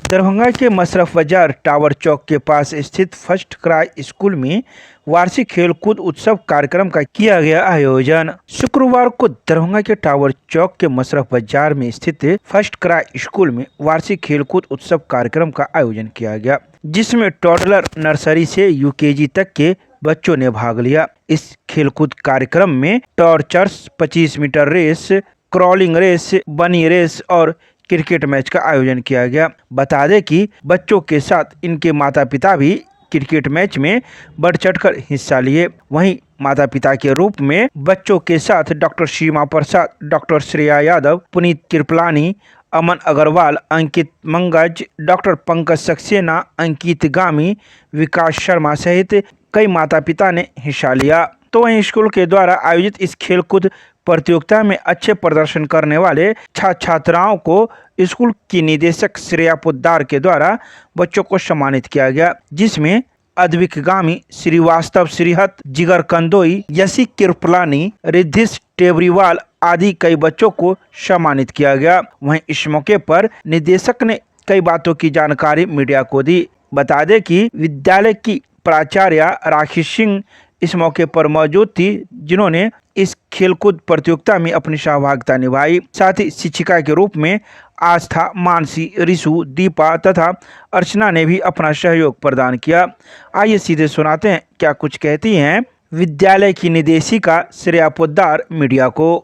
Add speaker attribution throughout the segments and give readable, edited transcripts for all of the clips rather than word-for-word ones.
Speaker 1: दरभंगा के मशरफ बाजार टावर चौक के पास स्थित फर्स्ट क्राई स्कूल में वार्षिक खेलकूद उत्सव कार्यक्रम का किया गया आयोजन। शुक्रवार को दरभंगा के टावर चौक के मशरफ बाजार में स्थित फर्स्ट क्राई स्कूल में वार्षिक खेलकूद उत्सव कार्यक्रम का आयोजन किया गया, जिसमें टॉडलर नर्सरी से यूकेजी तक के बच्चों ने भाग लिया। इस खेलकूद कार्यक्रम में टॉर्चर्स, 25 metre race, crawling race, bunny race और क्रिकेट मैच का आयोजन किया गया। बता दें कि बच्चों के साथ इनके माता पिता भी क्रिकेट मैच में बढ़ चढ़कर हिस्सा लिए। वहीं माता पिता के रूप में बच्चों के साथ डॉक्टर सीमा प्रसाद, डॉक्टर श्रेया यादव, पुनीत कृपलानी, अमन अग्रवाल, अंकित मंगज, डॉक्टर पंकज सक्सेना, अंकित गामी, विकास शर्मा सहित कई माता पिता ने हिस्सा लिया। तो वहीं स्कूल के द्वारा आयोजित इस खेलकूद प्रतियोगिता में अच्छे प्रदर्शन करने वाले छात्र छात्राओं को स्कूल की निदेशक श्रेया पोद्दार के द्वारा बच्चों को सम्मानित किया गया, जिसमें अद्विक गामी, श्रीवास्तव श्रीहत, जिगर कंदोई, यशी कृपलानी, रिद्धिश टेबरीवाल आदि कई बच्चों को सम्मानित किया गया। वहीं इस मौके पर निदेशक ने कई बातों की जानकारी मीडिया को दी। बता दें कि विद्यालय की प्राचार्य राखी सिंह इस मौके पर मौजूद थी, जिन्होंने इस खेलकूद प्रतियोगिता में अपनी सहभागिता निभाई। साथ ही शिक्षिका के रूप में आस्था, मानसी, रिशु, दीपा तथा अर्चना ने भी अपना सहयोग प्रदान किया। आइए सीधे सुनाते हैं क्या कुछ कहती हैं विद्यालय की निदेशिका श्रेया पोद्दार मीडिया को।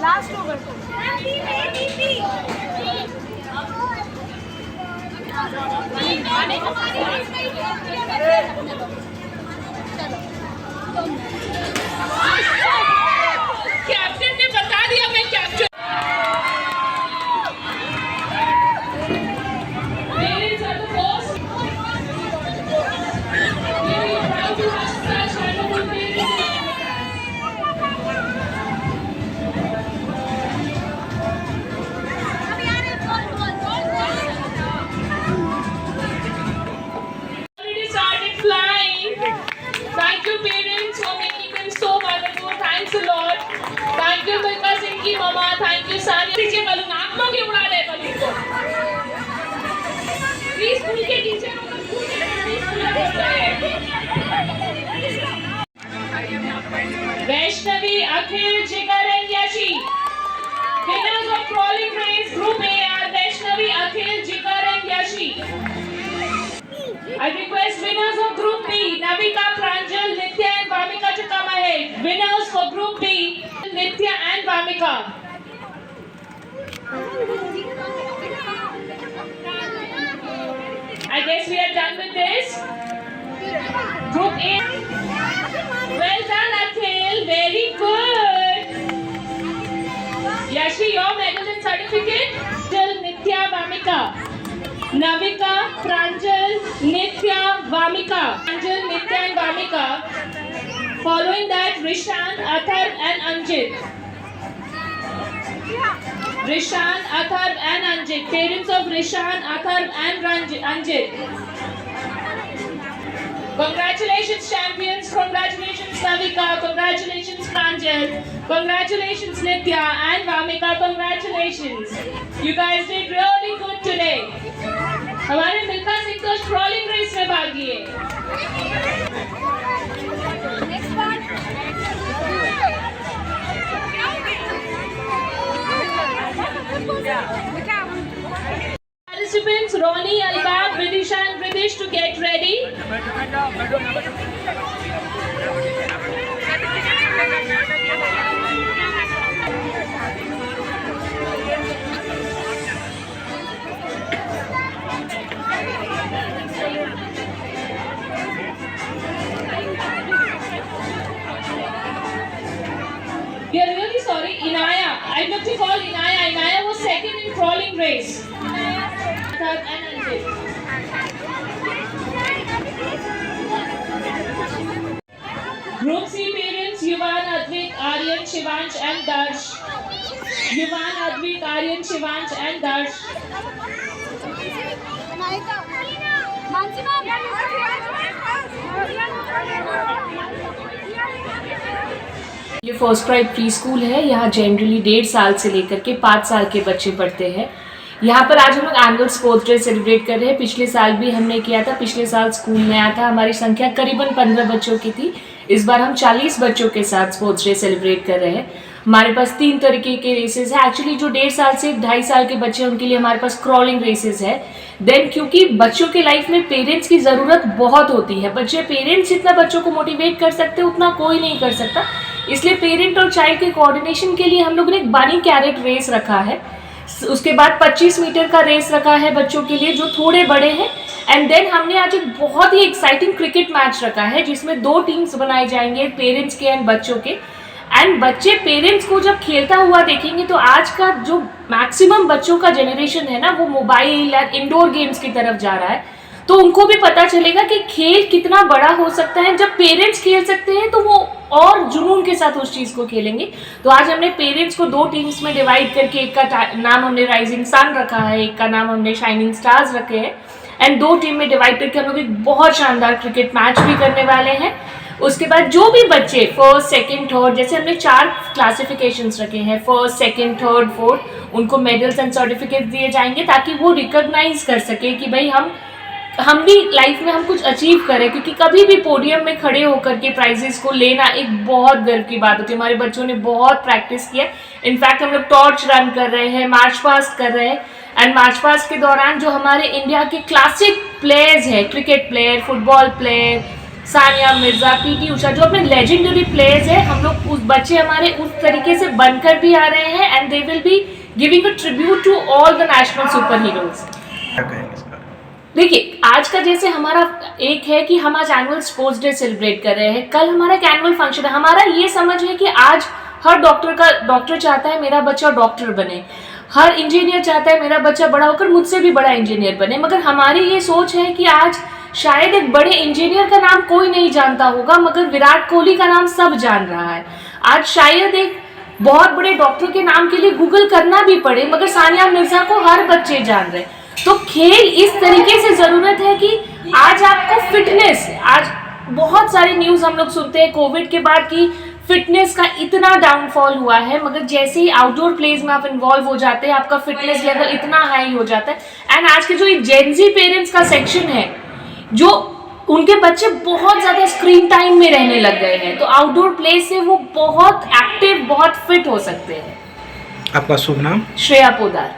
Speaker 2: लास्ट ओवर
Speaker 3: कैप्टन ने बता दिया मैं captain. Thank you parents for making them so wonderful. Thanks a lot. Thank you Milka Singh ki mama. Thank you Sanya. पीछे balloon आप लोग ही उड़ा रहे balloon को. Please स्कूल के टीचर वैष्णवी, अखिल, जिगर and Yashi. Winners of crawling race group A are Vaishnavi, Akhil, Jigar and Yashi. I request winners of Group B, Navika, Pranjal, Nitya and Vamika to come ahead. Winners for Group B, Nitya and Vamika. I guess we are done with this. Group A. Well done, Akhil. Very good. Yashi, your medal and certificate. Nitya, Vamika. Navika, Pranjal, Nitya, Vamika. Pranjal, Nitya and Vamika. Following that, Rishan, Atharv and Anjit. Rishan, Atharv and Anjit. Parents of Rishan, Atharv and Anjit. Congratulations champions. Congratulations Navika. Congratulations Pranjal. Congratulations Nitya and Vamika. Congratulations. You guys did really good today. हमारे मिल्खा सिंह तो scrolling race में भाग लिए। Participants Roni, Albab, Vidisha and Ridish to get ready. We are really sorry, Inaya. I look to call Inaya. Maya was second in crawling race. Third and Anjit. Group C parents Yuvan, Advik, Aryan, Shivansh and Darsh. Yuvan, Advik, Aryan, Shivansh and Darsh.
Speaker 2: ये first cry pre school है। यहाँ generally 1.5 साल से लेकर के 5 साल के बच्चे पढ़ते हैं। यहाँ पर आज हम लोग एनुअल स्पोर्ट्स डे सेलिब्रेट कर रहे हैं। पिछले साल भी हमने किया था। पिछले साल स्कूल नया था, हमारी संख्या करीबन 15 बच्चों की थी। इस बार हम 40 बच्चों के साथ स्पोर्ट्स डे सेलिब्रेट कर रहे हैं। हमारे पास 3 तरीके के रेसेस है। एक्चुअली जो 1.5 साल से 2.5 साल के बच्चे हैं उनके लिए हमारे पास क्रॉलिंग रेसेस है। देन क्योंकि बच्चों के लाइफ में पेरेंट्स की ज़रूरत बहुत होती है, पेरेंट्स जितना बच्चों को मोटिवेट कर सकते हैं उतना कोई नहीं कर सकता, इसलिए पेरेंट और चाइल्ड के कोऑर्डिनेशन के लिए हम लोगों ने एक बानी कैरेट रेस रखा है। उसके बाद 25 मीटर का रेस रखा है बच्चों के लिए जो थोड़े बड़े हैं। एंड देन हमने आज एक बहुत ही एक्साइटिंग क्रिकेट मैच रखा है जिसमें 2 टीम्स बनाए जाएंगे, पेरेंट्स के एंड बच्चों के। एंड बच्चे पेरेंट्स को जब खेलता हुआ देखेंगे तो आज का जो मैक्सिमम बच्चों का जनरेशन है ना वो मोबाइल और इंडोर गेम्स की तरफ जा रहा है, तो उनको भी पता चलेगा कि खेल कितना बड़ा हो सकता है। जब पेरेंट्स खेल सकते हैं तो वो और जुनून के साथ उस चीज़ को खेलेंगे। तो आज हमने पेरेंट्स को 2 टीम्स में डिवाइड करके एक का नाम हमने राइजिंग सन रखा है, एक का नाम हमने शाइनिंग स्टार्स रखे हैं। एंड 2 टीम में डिवाइड करके हम लोग एक बहुत शानदार क्रिकेट मैच भी करने वाले हैं। उसके बाद जो भी बच्चे फर्स्ट, सेकंड, थर्ड, जैसे हमने 4 क्लासिफिकेशंस रखे हैं, फर्स्ट, सेकंड, थर्ड, फोर्थ, उनको मेडल्स एंड सर्टिफिकेट दिए जाएंगे ताकि वो रिकॉग्नाइज कर सके कि भाई हम भी लाइफ में हम कुछ अचीव करें। क्योंकि कभी भी पोडियम में खड़े होकर के प्राइजेस को लेना एक बहुत गर्व की बात होती है। हमारे बच्चों ने बहुत प्रैक्टिस किया। इनफैक्ट हम लोग टॉर्च रन कर रहे हैं, मार्च पास्ट कर रहे हैं। एंड मार्च पास्ट के दौरान जो हमारे इंडिया के क्लासिक प्लेयर्स हैं, cricket player, football player, Sania Mirza, PT Usha, जो अपने लेजेंडरी प्लेयर्स हैं, हम लोग उस बच्चे हमारे उस तरीके से बनकर भी आ रहे हैं। And they will be giving a tribute to all the national super heroes. देखिए, आज का जैसे हमारा एक है कि हम आज एनुअल स्पोर्ट्स डे सेलिब्रेट कर रहे हैं, कल हमारा एक एनुअल फंक्शन है। हमारा ये समझ है कि आज हर डॉक्टर चाहता है मेरा बच्चा डॉक्टर बने, हर इंजीनियर चाहता है मेरा बच्चा बड़ा होकर मुझसे भी बड़ा इंजीनियर बने। मगर हमारी ये सोच है कि आज शायद एक बड़े इंजीनियर का नाम कोई नहीं जानता होगा मगर विराट कोहली का नाम सब जान रहा है। आज शायद एक बहुत बड़े डॉक्टर के नाम के लिए गूगल करना भी पड़े मगर सानिया मिर्जा को हर बच्चे जान रहे। तो खेल इस तरीके से जरूरत है कि आज आपको फिटनेस, आज बहुत सारी न्यूज हम लोग सुनते हैं कोविड के बाद की फिटनेस का इतना डाउनफॉल हुआ है, मगर जैसे ही आउटडोर प्लेज में आप इन्वॉल्व हो जाते हैं आपका फिटनेस लेवल इतना हाई हो जाता है। एंड आज के जो जेनजी पेरेंट्स का सेक्शन है, जो उनके बच्चे बहुत ज्यादा स्क्रीन टाइम में रहने लग गए हैं, तो आउटडोर प्ले से वो बहुत एक्टिव, बहुत फिट हो सकते हैं।
Speaker 1: आपका शुभ नाम?
Speaker 2: श्रेया पोदार।